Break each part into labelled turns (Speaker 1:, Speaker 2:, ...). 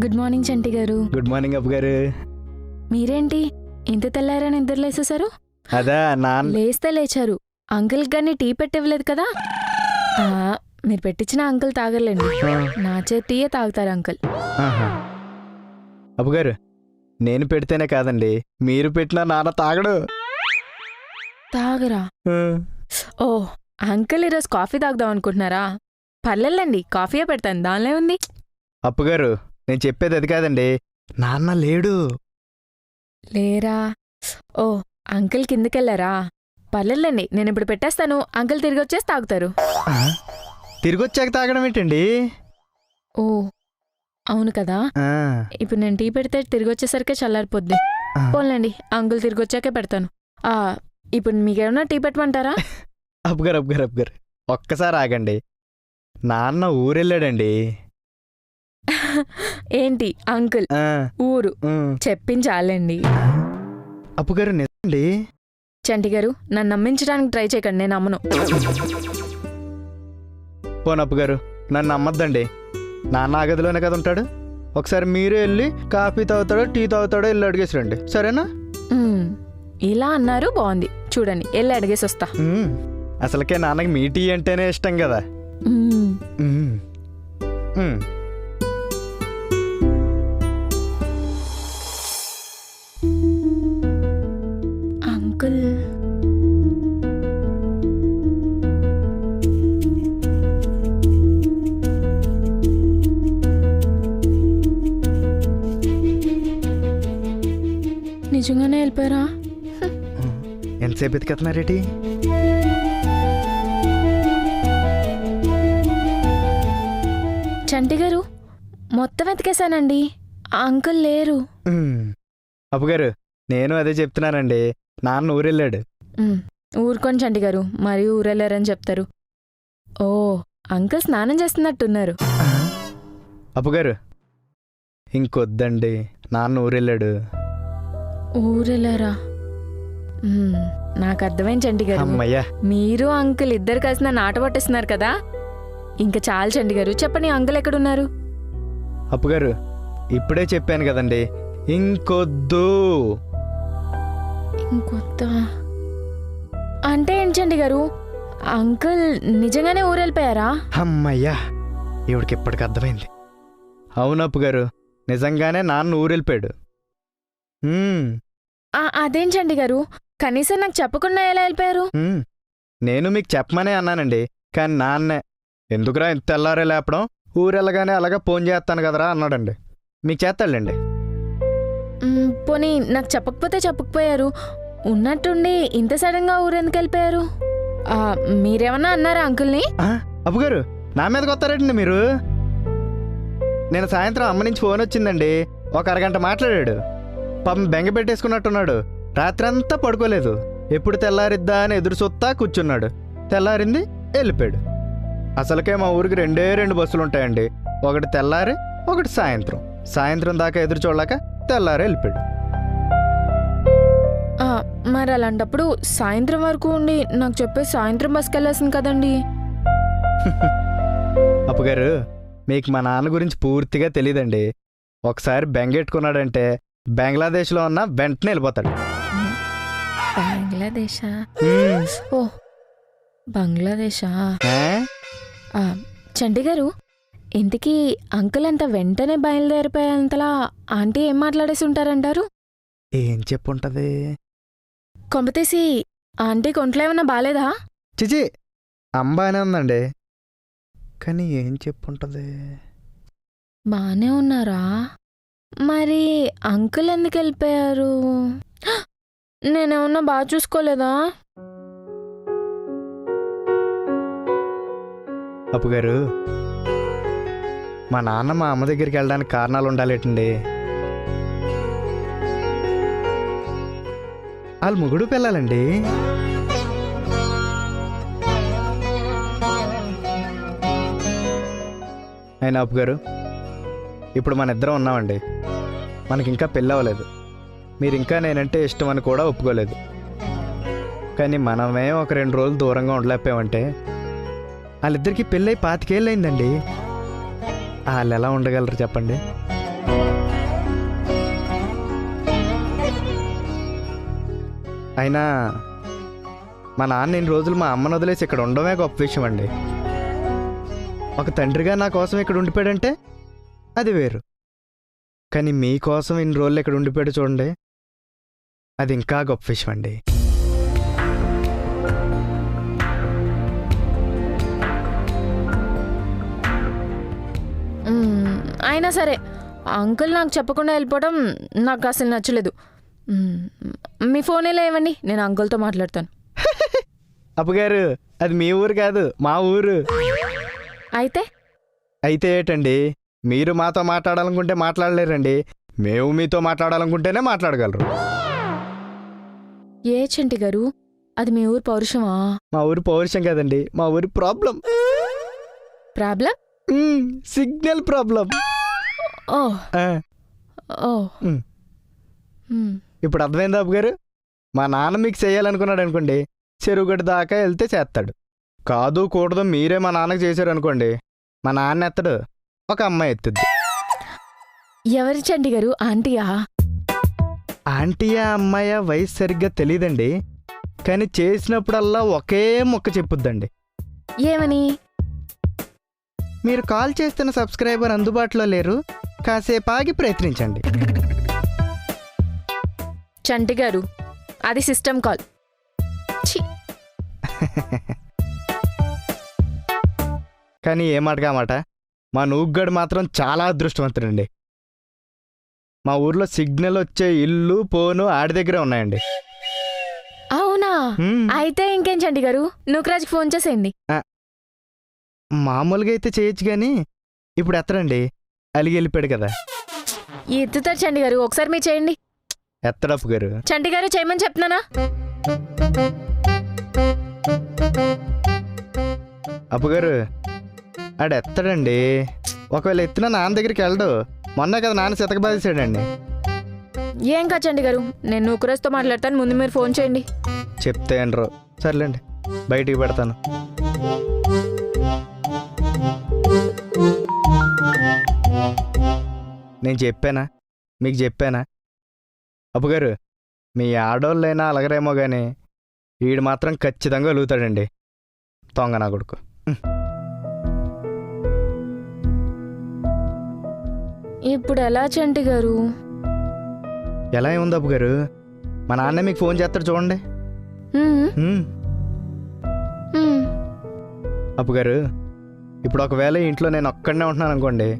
Speaker 1: Good morning చంటి గారు.
Speaker 2: Good morning అప్పు గారు.
Speaker 1: మీరేంటి ఇంత తెల్లారని నిద్ర లేసేశారు?
Speaker 2: అదా
Speaker 1: లేస్తే లేచారు. అంకుల్ గారిని టీ పెట్టివ్వలేదు కదా? మీరు పెట్టించిన అంకుల్ తాగలేండి, నా చేతియే తాగుతారు అంకుల్.
Speaker 2: అప్పు గారు, నేను పెడితేనే కాదండి, మీరు పెట్టినా నాన్న తాగడు.
Speaker 1: తాగరా? ఓ అంకుల్ ఈరోజు కాఫీ తాగుదాం అనుకుంటున్నారా? పర్లేదండి, కాఫీయే పెడతాను, దానిలో ఉంది.
Speaker 2: అప్పు గారు, నేను చెప్పేది అది కాదండి, నాన్న లేడు.
Speaker 1: లేరా? ఓ అంకుల్ కిందకెళ్ళారా? పర్లేదండి, నేను ఇప్పుడు పెట్టేస్తాను, అంకుల్ తిరిగి వచ్చేసి తాగుతారు.
Speaker 2: తిరిగి వచ్చాక తాగడం ఏంటండి?
Speaker 1: ఓ అవును కదా, ఇప్పుడు నేను టీ పెడితే తిరిగి వచ్చేసరికి చల్లారిపోద్ది. పోన్లేండి, అంకుల్ తిరిగి వచ్చాకే పెడతాను. ఇప్పుడు మీకేమన్నా టీ పెట్టమంటారా?
Speaker 2: అప్పు గారు ఒక్కసారి ఆగండి, నాన్న ఊరెళ్ళాడండి.
Speaker 1: ఏంటి అంకుల్ ఊరు చెప్పించాలండి?
Speaker 2: అప్పు గారు నిజండి.
Speaker 1: చంటి గారు, నన్ను నమ్మించడానికి ట్రై చేయకండి, నేను నమ్మను.
Speaker 2: పోనప్పు గారు, నన్ను నమ్మద్దండి, నాన్న ఆ గదిలోనే కదా ఉంటాడు. ఒకసారి మీరే వెళ్ళి కాఫీ తాగుతాడో టీ తాగుతాడో వెళ్ళి అడిగేసి రండి, సరేనా?
Speaker 1: ఇలా అన్నారు, బాగుంది. చూడండి, వెళ్ళి అడిగేసి వస్తా.
Speaker 2: అసలుకే నాన్నకి మీ టీ అంటేనే ఇష్టం కదా.
Speaker 1: అంకుల్ నిజంగానే వెళ్ళిపోయారా?
Speaker 2: ఎంతసేపు ఎత్తుకెళ్తున్నారేటి?
Speaker 1: చంటి గారు, మొత్తం ఎతికేశానండి, అంకుల్ లేరు.
Speaker 2: అప్పు గారు, నేను అదే చెప్తున్నానండి, నాన్న ఊరెళ్ళాడు.
Speaker 1: ఊరుకోండి చంటి గారు, మరీ ఊరెళ్ళారని చెప్తారు. ఓ అంకుల్ స్నానం చేస్తున్నట్టున్నారు.
Speaker 2: అప్పు గారు, ఇంకొద్దండి, నాన్న ఊరెళ్ళాడు.
Speaker 1: ఊరెళ్ళారా? నాకు అర్థమైంది చంటి గారు, మీరు అంకుల్ ఇద్దరు కలిసి నన్ను ఆట పట్టిస్తున్నారు కదా. ఇంకా చాలు చంటి గారు, చెప్పండి, అంకుల్ ఎక్కడున్నారు?
Speaker 2: అప్పు గారు, ఇప్పుడే చెప్పాను కదండి, ఇంకొద్దు.
Speaker 1: ఇంకొద్దా అంటే ఏంటి చంటి గారు? అంకుల్ నిజంగానే ఊరెళ్ళిపోయారా?
Speaker 2: అమ్మయ్యా, ఇవిడికి ఇప్పటికి అర్థమైంది. అవునప్పు గారు, నిజంగానే నాన్న ఊరెళ్ళిపోయాడు.
Speaker 1: అదేం చంటి గారు, కనీసం నాకు చెప్పకుండా ఎలా వెళ్ళిపోయారు?
Speaker 2: నేను మీకు చెప్పమనే అన్నానండి, కానీ నాన్నే ఎందుకురా ఇంత తెల్లారే లేపడం, ఊరెళ్ళగానే అలాగా ఫోన్ చేస్తాను కదరా అన్నాడండి. మీకు చేస్తాడులేండి.
Speaker 1: పోనీ నాకు చెప్పకపోతే చెప్పకపోయారు, ఉన్నట్టుండి ఇంత సడన్గా ఊరెందుకు వెళ్ళిపోయారు? మీరేమన్నా అన్నారా అంకుల్ని?
Speaker 2: అప్పు గారు, నా మీదకి వస్తారండి మీరు. నేను సాయంత్రం అమ్మ నుంచి ఫోన్ వచ్చిందండి, ఒక అరగంట మాట్లాడాడు. పాపం బెంగ పెట్టేసుకున్నట్టున్నాడు, రాత్రంతా పడుకోలేదు. ఎప్పుడు తెల్లారిద్దా అని ఎదురు చూస్తా కూర్చున్నాడు. తెల్లారింది, వెళ్ళిపోయాడు. అసలుకే మా ఊరికి 2 బస్సులు ఉంటాయండి, ఒకటి తెల్లారి ఒకటి సాయంత్రం. సాయంత్రం దాకా ఎదురు చూడలేక తెల్లారి వెళ్ళిపోయాడు.
Speaker 1: మరి అలాంటప్పుడు సాయంత్రం వరకు ఉండి నాకు చెప్పే సాయంత్రం బస్కి వెళ్ళాల్సింది కదండి.
Speaker 2: అప్పు గారు, మీకు మా నాన్న గురించి పూర్తిగా తెలీదండి. ఒకసారి బెంగెట్టుకున్నాడంటే బంగ్లాదేశ్లో ఉన్న వెంటనే వెళ్ళిపోతాడు.
Speaker 1: బంగ్లాదేశా? ఓ బంగ్లాదేశా? చంటి గారు, ఇంటికి అంకుల్ అంత వెంటనే బయలుదేరిపోయేంతలా ఆంటీ ఏం మాట్లాడేసి ఉంటారంటారు?
Speaker 2: ఏం చెప్పుంటది?
Speaker 1: కొంపతీసి ఆంటీకి ఒంట్లో ఏమన్నా బాలేదా?
Speaker 2: చిచి, బాగానే ఉందండి, కానీ ఏం చెప్పుంటది?
Speaker 1: బానే ఉన్నారా? మరి అంకుల్ ఎందుకు వెళ్ళిపోయారు? నేనేమన్నా బాగా చూసుకోలేదా?
Speaker 2: అప్పు గారు, మా నాన్న మా అమ్మ దగ్గరికి వెళ్ళడానికి కారణాలు ఉండాలేటండి. వాళ్ళు ముగుడు పిల్లలండి. అయినా అప్పు గారు, ఇప్పుడు మన ఇద్దరం ఉన్నామండి, మనకింకా పెళ్ళి అవ్వలేదు. మీరు ఇంకా నేనంటే ఇష్టం అని కూడా ఒప్పుకోలేదు. కానీ మనమే ఒక 2 రోజులు దూరంగా ఉండలేకపోయామంటే వాళ్ళిద్దరికీ పెళ్ళై 25 ఏళ్ళు అయిందండి. వాళ్ళు ఎలా ఉండగలరు చెప్పండి? అయినా మా నాన్న ఇన్ని రోజులు మా అమ్మను వదిలేసి ఇక్కడ ఉండడమే గొప్ప విషయం అండి. ఒక తండ్రిగా నా కోసం ఇక్కడ ఉండిపోయాడంటే అది వేరు. కానీ మీకోసం ఇన్ని రోజులు ఇక్కడ ఉండిపోయాడు చూడండి, అది ఇంకా గొప్ప విషయం అండి.
Speaker 1: అయినా సరే అంకుల్ నాకు చెప్పకుండా వెళ్ళిపోవడం నాకు అసలు నచ్చలేదు. మీ ఫోన్ ఎలా ఇవ్వండి, నేను అంకుల్తో మాట్లాడతాను.
Speaker 2: అప్పగారు, అది మీ ఊరు కాదు, మా ఊరు.
Speaker 1: అయితే
Speaker 2: అయితే ఏంటండి, మీరు మాతో మాట్లాడాలనుకుంటే మాట్లాడలేరండి, మేము మీతో మాట్లాడాలనుకుంటేనే మాట్లాడగలరు.
Speaker 1: ఏ చంటి గారు, అది మీ ఊరు పౌరుషమా?
Speaker 2: మా ఊరు పౌరుషం కదండి, మా ఊరి ప్రాబ్లం.
Speaker 1: ప్రాబ్లం?
Speaker 2: Signal problem.
Speaker 1: ఓ ఓ
Speaker 2: ఇప్పుడు అర్థమైంది అబ్బు గారు. మా నాన్న మీకు చేయాలనుకున్నాడు అనుకోండి, చెరువుగడ్డ దాకా వెళ్తే చేస్తాడు. కాదు కూడదు మీరే మా నాన్నకు చేశారు అనుకోండి, మా నాన్న ఎత్తడు, ఒక అమ్మాయి ఎత్తుద్ది.
Speaker 1: ఎవరి చంటి గారు, ఆంటీయా?
Speaker 2: ఆంటీయా అమ్మాయా వయసు సరిగ్గా తెలీదండి, కానీ చేసినప్పుడల్లా ఒకే మొక్క చెప్పుద్దండి.
Speaker 1: ఏమని?
Speaker 2: మీరు కాల్ చేస్తున్న సబ్స్క్రైబర్ అందుబాటులో లేరు, కాసేపు ఆగి ప్రయత్నించండి.
Speaker 1: చంటి గారు, అది సిస్టమ్ కాల్.
Speaker 2: కానీ ఏ మాటగా మాట, మా నూగ్గడు మాత్రం చాలా అదృష్టవంతుడండి. మా ఊర్లో సిగ్నల్ వచ్చే ఇల్లు పోను ఆడి దగ్గరే ఉన్నాయండి.
Speaker 1: అవునా? అయితే ఇంకేం చంటి గారు, నూకరాజ్కి ఫోన్ చేసేయండి.
Speaker 2: మామూలుగా అయితే చేయొచ్చు కానీ ఇప్పుడు ఎత్తడండి, అలిగి వెళ్ళిపోయాడు కదా.
Speaker 1: ఎత్తుతారు చంటి గారు, ఒకసారి మీరు చేయండి.
Speaker 2: ఎత్తడప్పు గారు.
Speaker 1: చంటి గారు చేయమని చెప్తున్నానా?
Speaker 2: అప్పుగారు, ఆడు ఎత్తడండి. ఒకవేళ ఎత్తినా నాన్న దగ్గరికి వెళ్ళడు. మొన్న కదా నాన్న సితక బాధేశాడండి.
Speaker 1: ఏం కాదు చంటి గారు, నేను నూకరాజ్తో మాట్లాడతాను, ముందు మీరు ఫోన్ చేయండి.
Speaker 2: చెప్తే ఏంట్రో. సర్లేండి, బయటికి పెడతాను. నేను చెప్పానా, మీకు చెప్పానా? అప్పుగారు, మీ ఆడోళ్ళైనా అలగరేమో కానీ వీడు మాత్రం ఖచ్చితంగా వెలుగుతాడండి, దొంగ నా కొడుకు.
Speaker 1: ఇప్పుడు ఎలా చంటి గారు?
Speaker 2: ఎలా ఏముంది అప్పుగారు, మా నాన్న మీకు ఫోన్ చేస్తాడు చూడండి. అప్పుగారు, ఇప్పుడు ఒకవేళ ఇంట్లో నేను ఒక్కడనే ఉంటున్నాను అనుకోండి,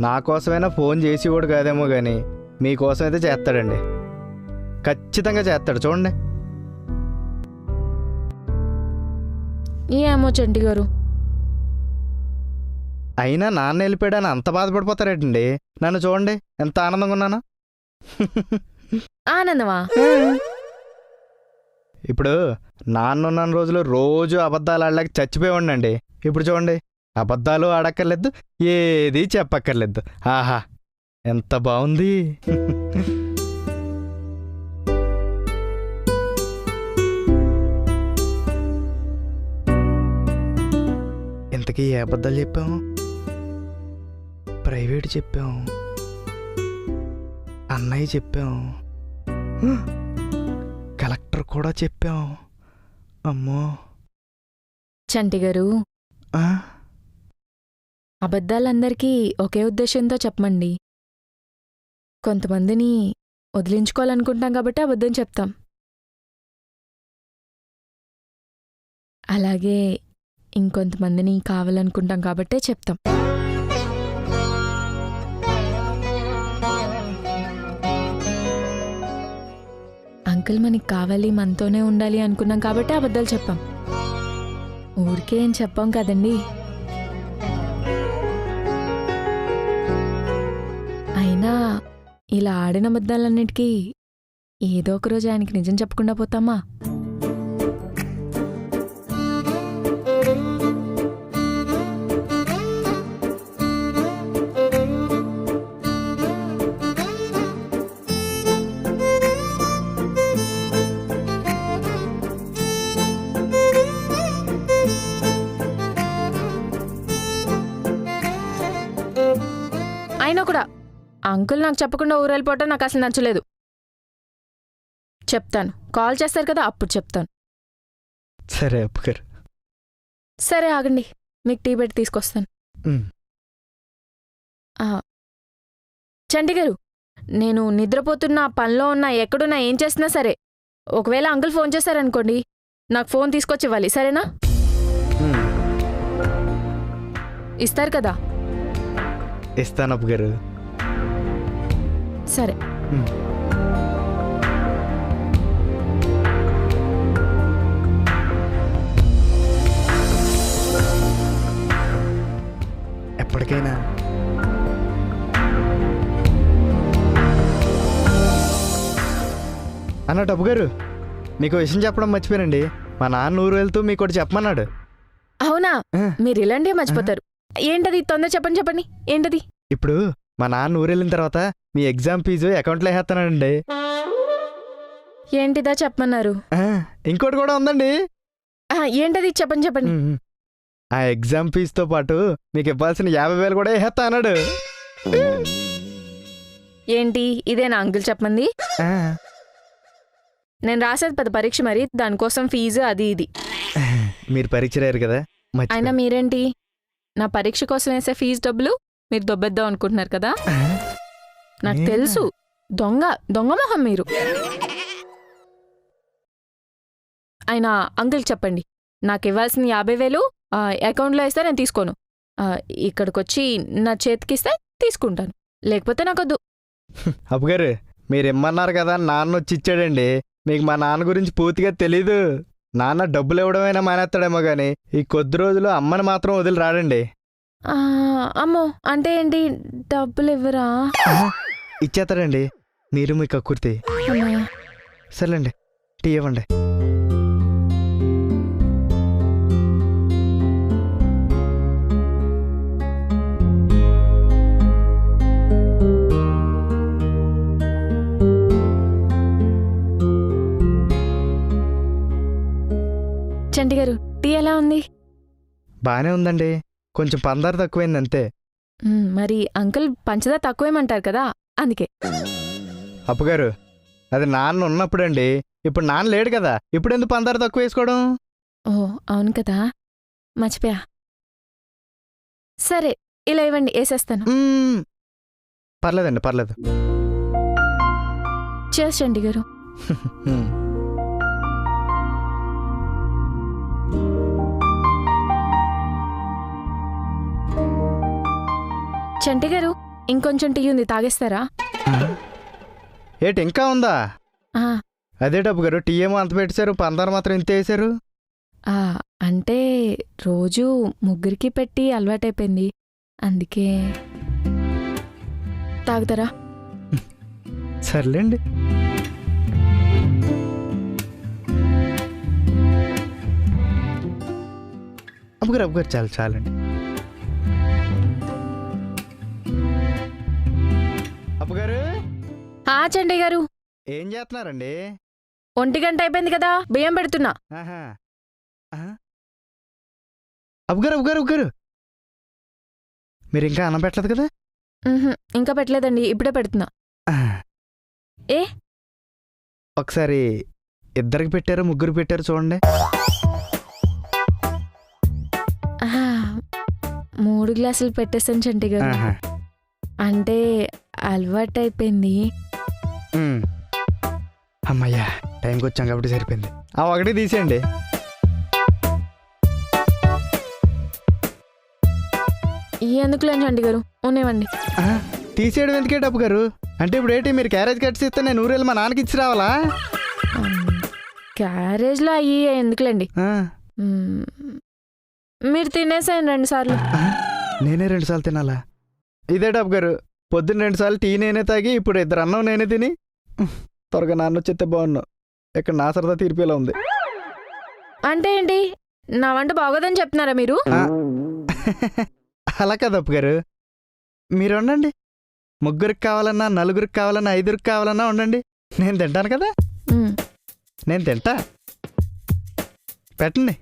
Speaker 2: నా కోసమైనా ఫోన్ చేసి కూడా కాదేమో కానీ మీకోసం అయితే చేస్తాడండి, ఖచ్చితంగా చేస్తాడు చూడండి.
Speaker 1: ఏమో చంటి గారు.
Speaker 2: అయినా నాన్న వెళ్ళిపోయాడని అంత బాధపడిపోతారేటండి. నన్ను చూడండి ఎంత ఆనందంగా ఉన్నాను.
Speaker 1: ఆనందమా?
Speaker 2: ఇప్పుడు నాన్న ఉన్న రోజులు రోజు అబద్ధాలు ఆడలేక చచ్చిపోయి. ఇప్పుడు చూడండి, అబద్ధాలు ఆడక్కర్లేదు, ఏది చెప్పక్కర్లేదు. ఆహా, ఎంత బాగుంది. ఇంతకీ ఏ అబద్ధాలు చెప్పాము? ప్రైవేట్ చెప్పాము, అన్నయ్య చెప్పాము, కలెక్టర్ కూడా చెప్పాం. అమ్మో
Speaker 1: చంటి గారు, అబద్ధాలందరికీ ఒకే ఉద్దేశంతో చెప్పమండి. కొంతమందిని వదిలించుకోవాలనుకుంటాం కాబట్టి అబద్ధం చెప్తాం. అలాగే ఇంకొంతమందిని కావాలనుకుంటాం కాబట్టే చెప్తాం. అంకుల్ మనకి కావాలి, మనతోనే ఉండాలి అనుకున్నాం కాబట్టి అబద్ధాలు చెప్పాం. ఊరికే ఏం చెప్పాం కదండి. అయినా ఇలా ఆడిన అబద్ధాలన్నిటికీ ఏదో ఒకరోజు ఆయనకి నిజం చెప్పకుండా పోతామా? అయినా కూడా అంకుల్ నాకు చెప్పకుండా ఊరు వెళ్ళిపోవటం నాకు అసలు నచ్చలేదు. చెప్తాను, కాల్ చేస్తారు కదా అప్పుడు చెప్తాను.
Speaker 2: సరే అప్పుగారు.
Speaker 1: సరే ఆగండి, మీకు టీ పెట్టి తీసుకొస్తాను. చంటి గారు, నేను నిద్రపోతున్నా, పనిలో ఉన్నా, ఎక్కడున్నా, ఏం చేసినా సరే ఒకవేళ అంకుల్ ఫోన్ చేశారనుకోండి, నాకు ఫోన్ తీసుకొచ్చి ఇవ్వాలి, సరేనా? ఇస్తారు కదా?
Speaker 2: ఇస్తాను అప్పుగారు.
Speaker 1: సరే.
Speaker 2: ఎప్పటికైనా అన్నట్టు అప్పుగారు, మీకు విషయం చెప్పడం మర్చిపోయానండి. మా నాన్న ఊరు వెళ్తూ మీకు ఒకటి చెప్పమన్నాడు.
Speaker 1: అవునా? మీరు ఇలాంటి మర్చిపోతారు. ఏంటది? తొందర చెప్పండి చెప్పండి, ఏంటది?
Speaker 2: ఇప్పుడు మా నాన్న ఊరు వెళ్ళిన తర్వాత మీ ఎగ్జామ్ ఫీజు అకౌంట్లో వేస్తానండి.
Speaker 1: ఏంటిదా చెప్పమన్నారు?
Speaker 2: ఇంకోటి కూడా ఉందండి.
Speaker 1: ఏంటది? చెప్పండి చెప్పండి.
Speaker 2: ఆ ఎగ్జామ్ ఫీజుతో పాటు మీకు ఇవ్వాల్సిన 50,000 కూడా వేస్తా అన్నాడు.
Speaker 1: ఏంటి ఇదేనా అంకుల్ చెప్పమంది? నేను రాసేది పెద్ద పరీక్ష, మరి దానికోసం ఫీజు అది ఇది.
Speaker 2: మీరు పరీక్ష రారు కదా.
Speaker 1: అయినా మీరేంటి నా పరీక్ష కోసం వేసే ఫీజు డబ్బులు మీరు దొబ్బేద్దాం అనుకుంటున్నారు కదా? నాకు తెలుసు, దొంగ దొంగ మొహం మీరు. అయినా అంకుల్ చెప్పండి, నాకు ఇవ్వాల్సిన 50,000 అకౌంట్లో వేస్తే నేను తీసుకోను. ఇక్కడికొచ్చి నా చేతికిస్తే తీసుకుంటాను, లేకపోతే నాకొద్దు.
Speaker 2: అప్పుగారు, మీరు ఇమ్మన్నారు కదా, నాన్న వచ్చి ఇచ్చాడండి. మీకు మా నాన్న గురించి పూర్తిగా తెలీదు. నాన్న డబ్బులు ఇవ్వడమైనా మానేస్తాడేమో గాని ఈ కొద్ది రోజులు అమ్మని మాత్రం వదిలి రాడండి.
Speaker 1: అమ్మో, అంటే ఏంటి? డబ్బులు ఇవ్వరా?
Speaker 2: ఇచ్చేస్తాడండి, మీరు మీ కక్కుర్తి. సర్లేండి, టీ ఇవ్వండి.
Speaker 1: చంటి గారు, టీ ఎలా ఉంది?
Speaker 2: బానే ఉందండి, కొంచెం పందారు తక్కువైంది అంతే.
Speaker 1: మరి అంకుల్ పంచదార తక్కువేమంటారు కదా, అందుకే.
Speaker 2: అప్పుగారు, అది నాన్న ఉన్నప్పుడండి. ఇప్పుడు నాన్న లేడు కదా, ఇప్పుడు ఎందుకు పందారు తక్కువ వేసుకోవడం?
Speaker 1: ఓ అవును కదా, మర్చిపోయా. సరే, ఇలా ఇవ్వండి, వేసేస్తాను.
Speaker 2: పర్లేదండి, పర్లేదు.
Speaker 1: చేస్ చంటి గారు. చంటి గారు, ఇంకొంచెం టీ ఉంది, తాగేస్తారా?
Speaker 2: ఏటి ఇంకా ఉందా? అదే డబ్బు గారు, టీ ఏమో అంత పెట్టేశారు, పందారు మాత్రం ఇంత వేసారు.
Speaker 1: అంటే రోజు ముగ్గురికి పెట్టి అలవాటైపోయింది, అందుకే. తాగుతారా?
Speaker 2: సర్లేండి. అప్పుగారు, అప్పుగారు, చాలు చాలండి. అప్పుగారు.
Speaker 1: చండి గారు,
Speaker 2: ఏం చేస్తున్నారండి?
Speaker 1: 1 గంట అయిపోయింది కదా, బియ్యం పెడుతున్నా.
Speaker 2: అప్పుగారు, అప్పుగారు, అప్పుగారు, మీరు ఇంకా అన్నం పెట్టలేదు కదా?
Speaker 1: ఇంకా పెట్టలేదండి, ఇప్పుడే పెడుతున్నా. ఏ
Speaker 2: ఒకసారి ఇద్దరికి పెట్టారు, ముగ్గురు పెట్టారు చూడండి.
Speaker 1: 3 గ్లాసులు పెట్టేస్తాను చంటి గారు, అంటే అలవాటైపోయింది.
Speaker 2: అమ్మయ్యా, టైంకి వచ్చాం కాబట్టి సరిపోయింది. ఒకటి తీసేయండి.
Speaker 1: ఎందుకులే చంటి గారు, ఉన్నేవండి.
Speaker 2: తీసేయడం ఎందుకే డబ్బు గారు? అంటే ఇప్పుడు ఏంటి, మీరు క్యారేజ్ కట్సి ఇస్తే నేను ఊరెళ్ళి మా నాన్నకి ఇచ్చి రావాలా?
Speaker 1: క్యారేజ్లో అయ్యి ఎందుకులేండి, మీరు తినేసాను 2 సార్లు.
Speaker 2: నేనే 2 సార్లు తినాలా? ఇదే డబ్బు గారు, పొద్దున్న 2 సార్లు టీ నేనే తాగి, ఇప్పుడు 2 అన్నం నేనే తిని, త్వరగా నాన్న వచ్చేస్తే బాగున్నావు. ఇక్కడ నా సరదా తీర్పేలా ఉంది.
Speaker 1: అంటే ఏంటి, నా వంట బాగోదని చెప్తున్నారా మీరు?
Speaker 2: అలా కదా అప్పు గారు, మీరు ఉండండి. ముగ్గురికి కావాలన్నా, నలుగురికి కావాలన్నా, 5కి కావాలన్నా ఉండండి, నేను తింటాను కదా. నేను తింటా, పెట్టండి.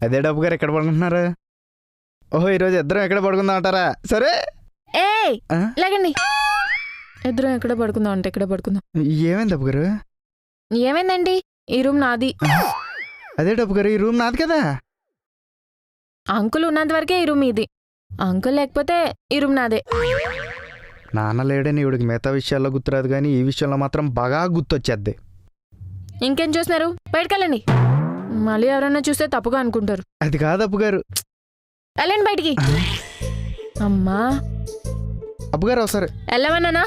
Speaker 2: అదే డబ్బు గారు ఎక్కడ పడుకుంటున్నారు? ఓహో, ఈరోజు ఇద్దరం ఎక్కడ పడుకుందాం అంటారా? సరే.
Speaker 1: ఏయ్
Speaker 2: ఆ?
Speaker 1: లేకండి, ఇద్దరం ఎక్కడ పడుకుందాం అంటే ఎక్కడ పడుకుందాం.
Speaker 2: ఏమైంది డబ్బు గారు?
Speaker 1: ఏమైందండి? ఈ రూమ్ నాది.
Speaker 2: అదే డబ్బు గారు, ఈ రూమ్ నాది కదా.
Speaker 1: అంకుల్ ఉన్నంత వరకే ఈ రూమ్ ఇది. అంకుల్ లేకపోతే ఈ రూమ్ నాదే.
Speaker 2: నాన్న లేడని ఇవిడికి మిగతా విషయాల్లో గుర్తురాదు, కానీ ఈ విషయంలో మాత్రం బాగా గుర్తొచ్చేద్ది.
Speaker 1: ఇంకేం చూస్తున్నారు? బయటకెళ్ళండి. మళ్ళీ ఎవరైనా చూస్తే తప్పుగా అనుకుంటారు.
Speaker 2: అది కాదు అప్పు గారు.
Speaker 1: వెళ్ళండి బయటికి. అమ్మా
Speaker 2: అప్పు గారు ఒకసారి
Speaker 1: వెళ్ళమన్నానా?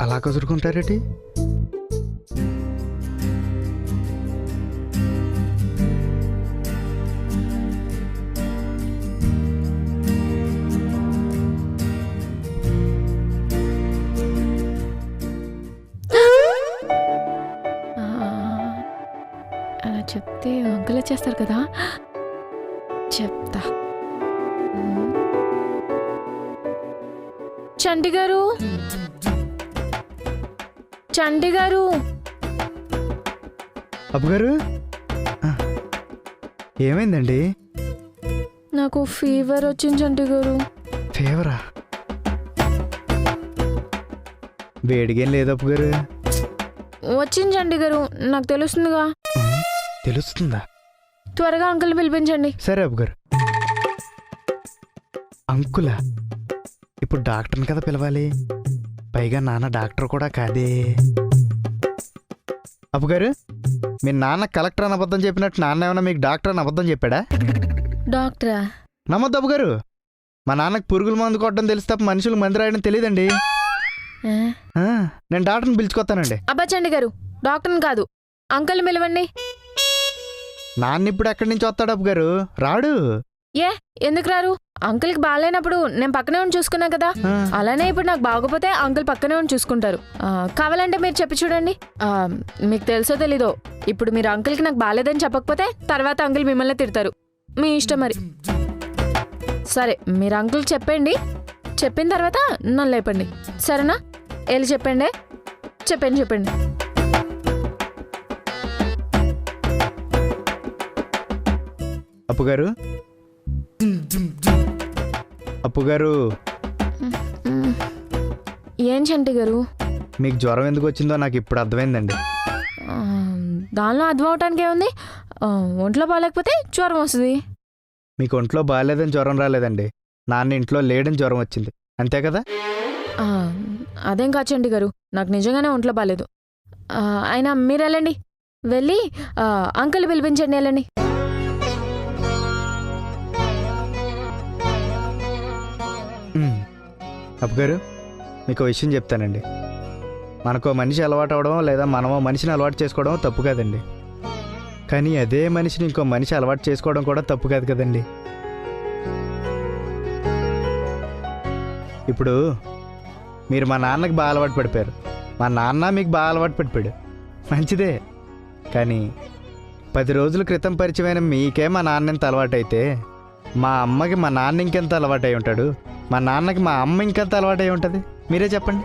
Speaker 2: అలా కసురుకుంటారేటి?
Speaker 1: అలా చెప్తే అంకుల్ చేస్తారు కదా. చెప్తా. చంటి గారు, చంటి గారు.
Speaker 2: అప్పు గారు ఏమైందండి?
Speaker 1: నాకు ఫీవర్ వచ్చింది చంటి గారు.
Speaker 2: ఫీవరా? వేడిగేం లేదు అప్పు గారు.
Speaker 1: వచ్చింది చంటి గారు, నాకు తెలుస్తుందిగా.
Speaker 2: తెలుస్తుందా?
Speaker 1: త్వరగా అంకుల్ పిలిపించండి.
Speaker 2: సరే అప్పు గారు. అంకులా? ఇప్పుడు డాక్టర్ని కదా పిలవాలి, పైగా నాన్న డాక్టర్ కూడా కాదే. అప్పు గారు, మీ నాన్న కలెక్టర్ అని అబద్ధం చెప్పినట్టు నాన్న ఏమన్నా మీకు డాక్టర్ అని అబద్ధం చెప్పాడా?
Speaker 1: డాక్టరా?
Speaker 2: నమ్మద్దు అప్పు గారు. మా నాన్నకు పురుగుల మందు కొట్టడం తెలిసి తప్ప మనుషులకు మందు రాయడం తెలియదండి. నేను డాక్టర్ని పిలుచుకొస్తానండి.
Speaker 1: అబ్బా చండి గారు, డాక్టర్ని కాదు, అంకుల్ని పిలవండి.
Speaker 2: నాన్న ఇప్పుడు ఎక్కడి నుంచి వస్తాడు అప్పు గారు? రాడు.
Speaker 1: ఏ ఎందుకు రారు? అంకుల్కి బాగాలేనప్పుడు నేను పక్కనే ఉండి చూసుకున్నా కదా. అలానే ఇప్పుడు నాకు బాగోపోతే అంకుల్ పక్కనే ఉండి చూసుకుంటారు. కావాలంటే మీరు చెప్పి చూడండి. మీకు తెలుసో తెలీదో, ఇప్పుడు మీరు అంకుల్కి నాకు బాగాలేదని చెప్పకపోతే తర్వాత అంకుల్ మిమ్మల్ని తిడతారు. మీ ఇష్టం మరి. సరే, మీరు అంకుల్కి చెప్పండి. చెప్పిన తర్వాత నన్ను లేపండి, సరేనా? వెళ్ళి చెప్పండి. చెప్పండి.
Speaker 2: అప్పు గారు, అప్పు గారు.
Speaker 1: ఏం చంటి గారు?
Speaker 2: మీకు జ్వరం ఎందుకు వచ్చిందో నాకు ఇప్పుడు అర్థమైందండి.
Speaker 1: దానిలో అర్థం అవటానికి ఏముంది? ఒంట్లో బాగాలేకపోతే జ్వరం వస్తుంది.
Speaker 2: మీకు ఒంట్లో బాగాలేదని జ్వరం రాలేదండి, నాన్న ఇంట్లో లేడని జ్వరం వచ్చింది, అంతే కదా?
Speaker 1: అదేం కాదు చంటి గారు, నాకు నిజంగానే ఒంట్లో బాగాలేదు. అయినా మీరు వెళ్ళండి, వెళ్ళి అంకుల్ పిలిపించండి, వెళ్ళండి.
Speaker 2: అప్పు గారు, మీకు విషయం చెప్తానండి. మనకో మనిషి అలవాటు అవడం లేదా మనమో మనిషిని అలవాటు చేసుకోవడం తప్పు కాదండి, కానీ అదే మనిషిని ఇంకో మనిషి అలవాటు చేసుకోవడం కూడా తప్పు కాదు కదండి. ఇప్పుడు మీరు మా నాన్నకి బాగా అలవాటు పడిపోయారు, మా నాన్న మీకు బాగా అలవాటు పడిపోయాడు, మంచిదే. కానీ 10 రోజుల క్రితం పరిచయమైన మీకే మా నాన్న ఎంత అలవాటు అయితే, మా అమ్మకి మా నాన్న ఇంకెంత అలవాటు అయి ఉంటాడు, మా నాన్నకి మా అమ్మ ఇంకెంత అలవాటు అయి ఉంటుంది, మీరే చెప్పండి.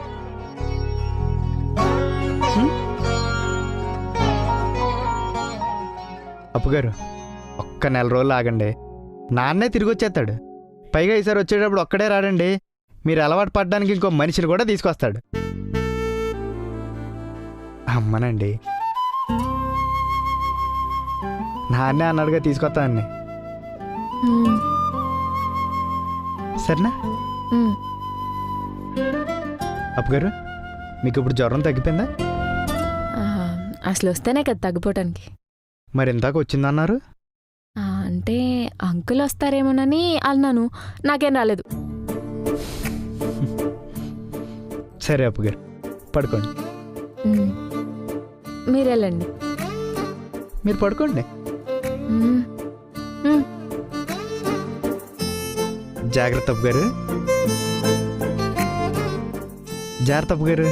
Speaker 2: అప్పు గారు, ఒక్క నెల రోజులు ఆగండి, నాన్నే తిరిగి వచ్చేస్తాడు. పైగా ఈసారి వచ్చేటప్పుడు ఒక్కడే రాడండి, మీరు అలవాటు పడడానికి ఇంకో మనిషిని కూడా తీసుకొస్తాడు. అమ్మనండి, నాన్నే అన్నాడుగా తీసుకొస్తానండి, సరేనా? అప్పు గారు, మీకు ఇప్పుడు జ్వరం తగ్గిపోయిందా?
Speaker 1: అసలు వస్తేనే కదా తగ్గిపోవటానికి.
Speaker 2: మరి ఇందాక వచ్చిందన్నారు?
Speaker 1: అంటే అంకుల్ వస్తారేమోనని అన్నాను, నాకేం రాలేదు.
Speaker 2: సరే అప్పు గారు, పడుకోండి.
Speaker 1: మీరు వెళ్ళండి.
Speaker 2: మీరు పడుకోండి. జాగ్రత్త అప్పు గారు, జాగ్రత్త అప్పు గారు.